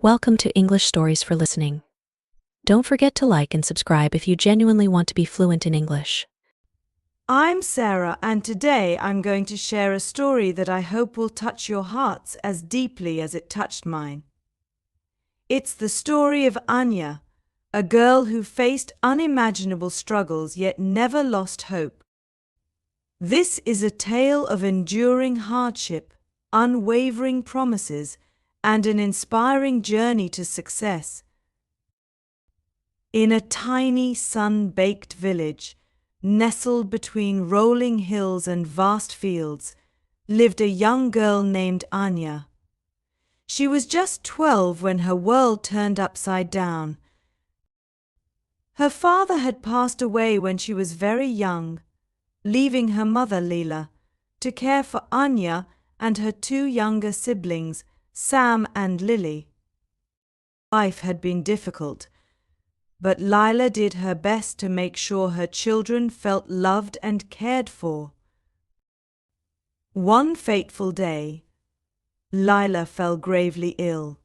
Welcome to English Stories for Listening. Don't forget to like and subscribe if you genuinely want to be fluent in English. I'm Sarah, and today I'm going to share a story that I hope will touch your hearts as deeply as it touched mine. It's the story of Anya, a girl who faced unimaginable struggles yet never lost hope. This is a tale of enduring hardship, unwavering promises, and an inspiring journey to success. In a tiny, sun-baked village, nestled between rolling hills and vast fields, lived a young girl named Anya. She was just 12 when her world turned upside down. Her father had passed away when she was very young, leaving her mother Leela to care for Anya and her two younger siblings, Sam and Lily. Life had been difficult, but Lila did her best to make sure her children felt loved and cared for. One fateful day, Lila fell gravely ill.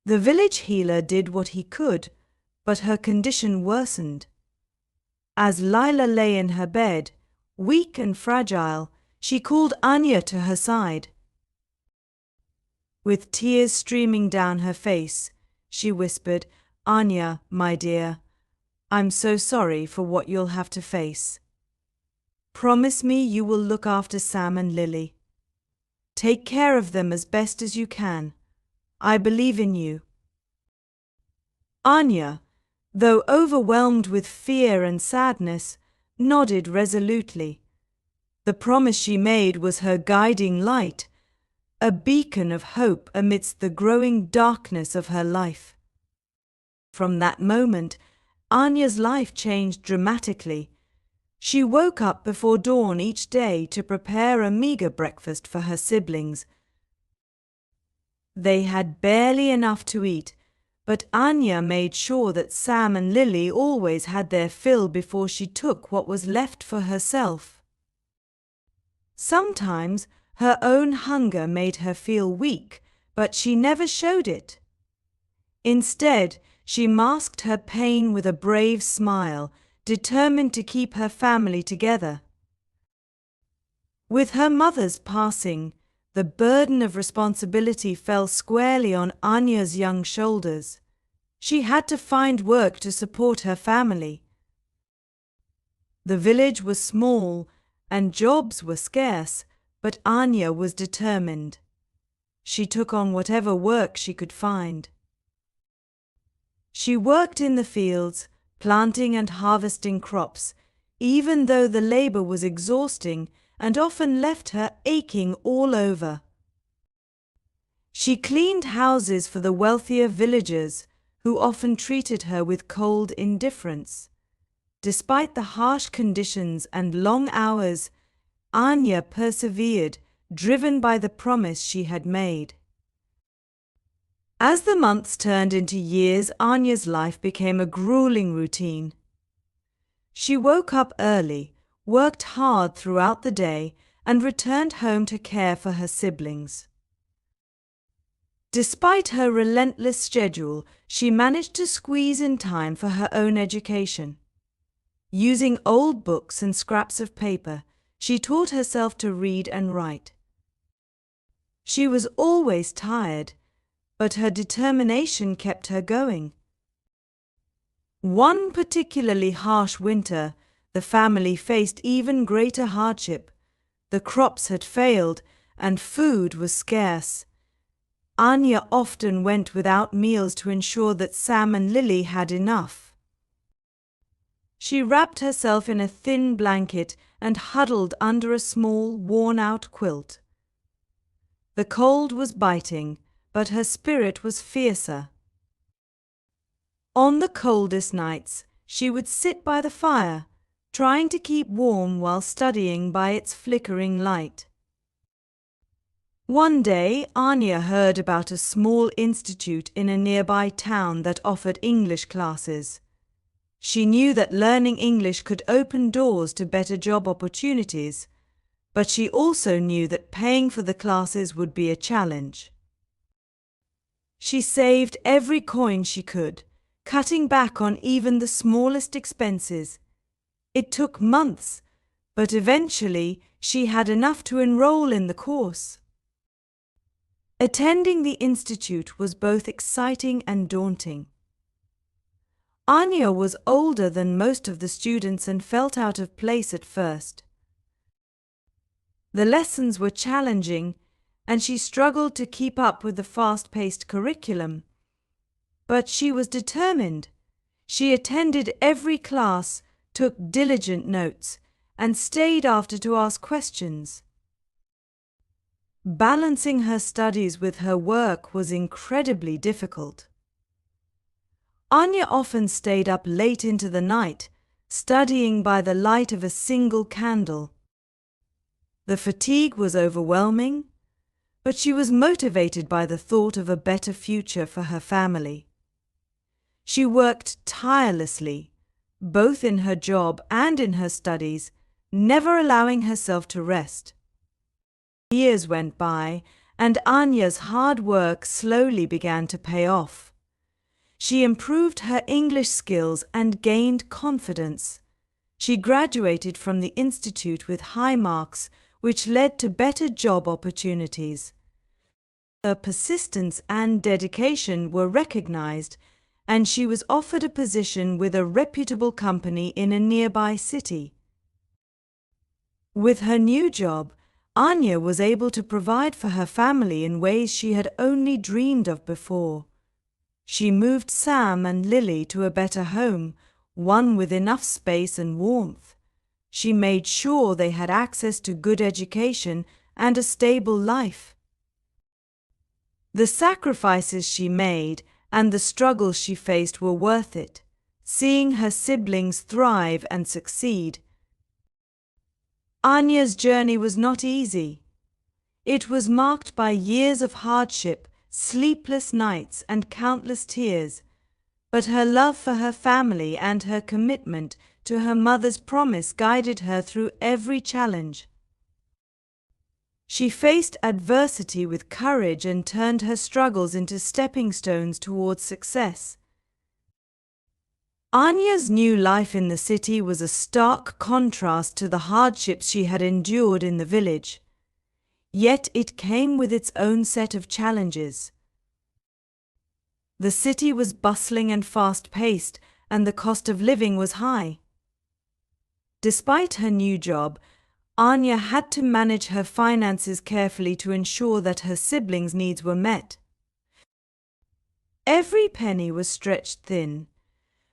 The village healer did what he could, but her condition worsened. As Lila lay in her bed, weak and fragile, she called Anya to her side. With tears streaming down her face, she whispered, "Anya, my dear, I'm so sorry for what you'll have to face. Promise me you will look after Sam and Lily. Take care of them as best as you can. I believe in you." Anya, though overwhelmed with fear and sadness, nodded resolutely. The promise she made was her guiding light, a beacon of hope amidst the growing darkness of her life. From that moment, Anya's life changed dramatically. She woke up before dawn each day to prepare a meager breakfast for her siblings. They had barely enough to eat, but Anya made sure that Sam and Lily always had their fill before she took what was left for herself. Sometimes her own hunger made her feel weak, but she never showed it. Instead, she masked her pain with a brave smile, determined to keep her family together. With her mother's passing, the burden of responsibility fell squarely on Anya's young shoulders. She had to find work to support her family. The village was small and jobs were scarce, but Anya was determined. She took on whatever work she could find. She worked in the fields, planting and harvesting crops, even though the labor was exhausting and often left her aching all over. She cleaned houses for the wealthier villagers, who often treated her with cold indifference. Despite the harsh conditions and long hours, Anya persevered, driven by the promise she had made. As the months turned into years, Anya's life became a grueling routine. She woke up early, worked hard throughout the day, and returned home to care for her siblings. Despite her relentless schedule, she managed to squeeze in time for her own education. Using old books and scraps of paper, she taught herself to read and write. She was always tired, but her determination kept her going. One particularly harsh winter, the family faced even greater hardship. The crops had failed and food was scarce. Anya often went without meals to ensure that Sam and Lily had enough. She wrapped herself in a thin blanket and huddled under a small, worn-out quilt. The cold was biting, but her spirit was fiercer. On the coldest nights, she would sit by the fire, trying to keep warm while studying by its flickering light. One day, Anya heard about a small institute in a nearby town that offered English classes. She knew that learning English could open doors to better job opportunities, but she also knew that paying for the classes would be a challenge. She saved every coin she could, cutting back on even the smallest expenses. It took months, but eventually she had enough to enroll in the course. Attending the institute was both exciting and daunting. Anya was older than most of the students and felt out of place at first. The lessons were challenging, and she struggled to keep up with the fast-paced curriculum. But she was determined. She attended every class, took diligent notes, and stayed after to ask questions. Balancing her studies with her work was incredibly difficult. Anya often stayed up late into the night, studying by the light of a single candle. The fatigue was overwhelming, but she was motivated by the thought of a better future for her family. She worked tirelessly, both in her job and in her studies, never allowing herself to rest. Years went by, and Anya's hard work slowly began to pay off. She improved her English skills and gained confidence. She graduated from the institute with high marks, which led to better job opportunities. Her persistence and dedication were recognized, and she was offered a position with a reputable company in a nearby city. With her new job, Anya was able to provide for her family in ways she had only dreamed of before. She moved Sam and Lily to a better home, one with enough space and warmth. She made sure they had access to good education and a stable life. The sacrifices she made and the struggles she faced were worth it, seeing her siblings thrive and succeed. Anya's journey was not easy. It was marked by years of hardship, sleepless nights, and countless tears, but her love for her family and her commitment to her mother's promise guided her through every challenge. She faced adversity with courage and turned her struggles into stepping stones towards success. Anya's new life in the city was a stark contrast to the hardships she had endured in the village. Yet it came with its own set of challenges. The city was bustling and fast-paced, and the cost of living was high. Despite her new job, Anya had to manage her finances carefully to ensure that her siblings' needs were met. Every penny was stretched thin,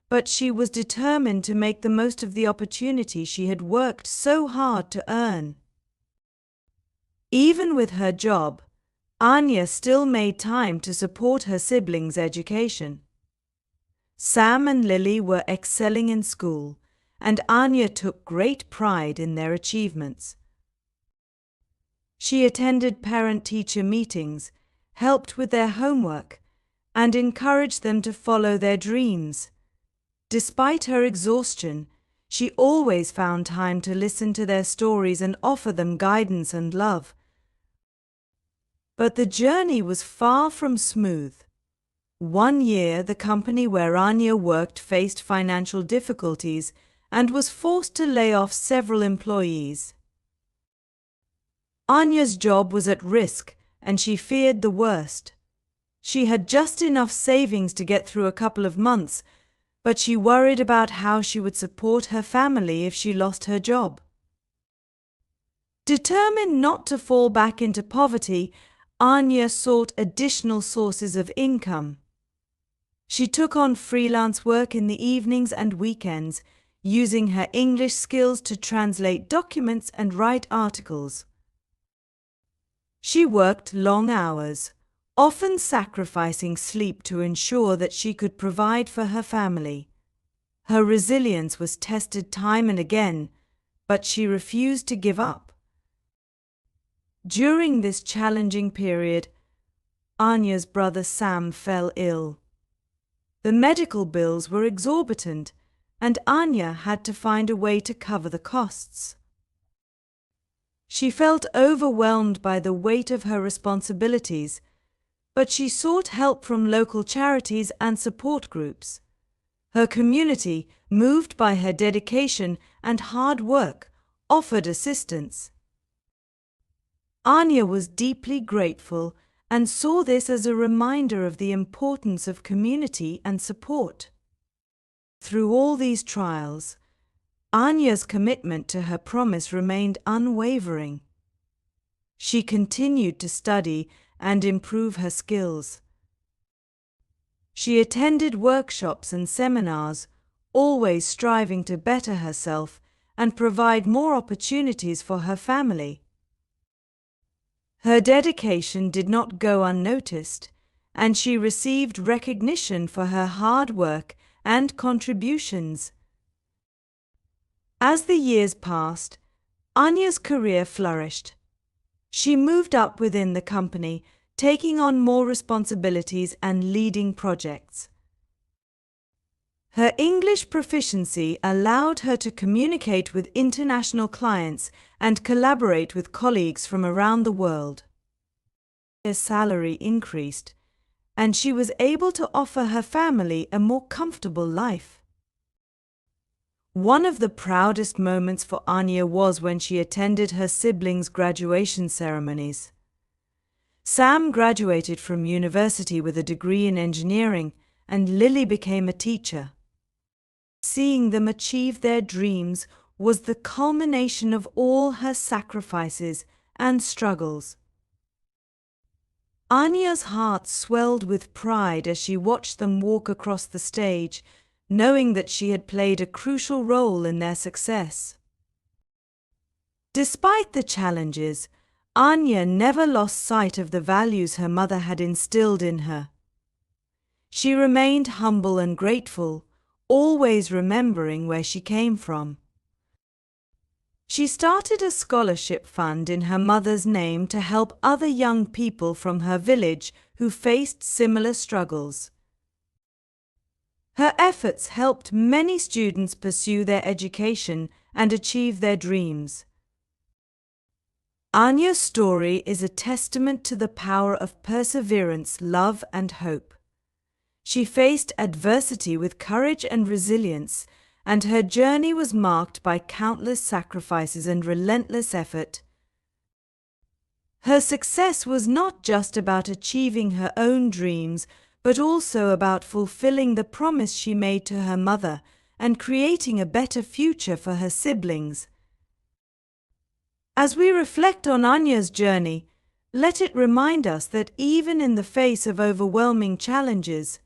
but she was determined to make the most of the opportunity she had worked so hard to earn. Even with her job, Anya still made time to support her siblings' education. Sam and Lily were excelling in school, and Anya took great pride in their achievements. She attended parent-teacher meetings, helped with their homework, and encouraged them to follow their dreams. Despite her exhaustion, she always found time to listen to their stories and offer them guidance and love. But the journey was far from smooth. One year, the company where Anya worked faced financial difficulties and was forced to lay off several employees. Anya's job was at risk, and she feared the worst. She had just enough savings to get through a couple of months, but she worried about how she would support her family if she lost her job. Determined not to fall back into poverty, Anya sought additional sources of income. She took on freelance work in the evenings and weekends, using her English skills to translate documents and write articles. She worked long hours, often sacrificing sleep to ensure that she could provide for her family. Her resilience was tested time and again, but she refused to give up. During this challenging period, Anya's brother Sam fell ill. The medical bills were exorbitant, and Anya had to find a way to cover the costs. She felt overwhelmed by the weight of her responsibilities, but she sought help from local charities and support groups. Her community, moved by her dedication and hard work, offered assistance. Anya was deeply grateful and saw this as a reminder of the importance of community and support. Through all these trials, Anya's commitment to her promise remained unwavering. She continued to study and improve her skills. She attended workshops and seminars, always striving to better herself and provide more opportunities for her family. Her dedication did not go unnoticed, and she received recognition for her hard work and contributions. As the years passed, Anya's career flourished. She moved up within the company, taking on more responsibilities and leading projects. Her English proficiency allowed her to communicate with international clients and collaborate with colleagues from around the world. Her salary increased, and she was able to offer her family a more comfortable life. One of the proudest moments for Anya was when she attended her siblings' graduation ceremonies. Sam graduated from university with a degree in engineering, and Lily became a teacher. Seeing them achieve their dreams was the culmination of all her sacrifices and struggles. Anya's heart swelled with pride as she watched them walk across the stage, knowing that she had played a crucial role in their success. Despite the challenges, Anya never lost sight of the values her mother had instilled in her. She remained humble and grateful, always remembering where she came from. She started a scholarship fund in her mother's name to help other young people from her village who faced similar struggles. Her efforts helped many students pursue their education and achieve their dreams. Anya's story is a testament to the power of perseverance, love, and hope. She faced adversity with courage and resilience, and her journey was marked by countless sacrifices and relentless effort. Her success was not just about achieving her own dreams, but also about fulfilling the promise she made to her mother and creating a better future for her siblings. As we reflect on Anya's journey, let it remind us that even in the face of overwhelming challenges,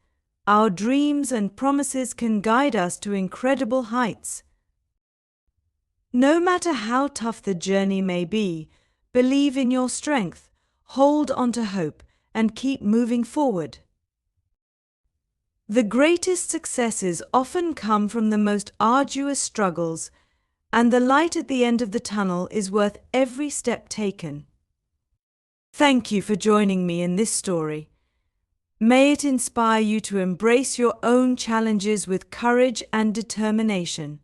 our dreams and promises can guide us to incredible heights. No matter how tough the journey may be, believe in your strength, hold on to hope, and keep moving forward. The greatest successes often come from the most arduous struggles, and the light at the end of the tunnel is worth every step taken. Thank you for joining me in this story. May it inspire you to embrace your own challenges with courage and determination.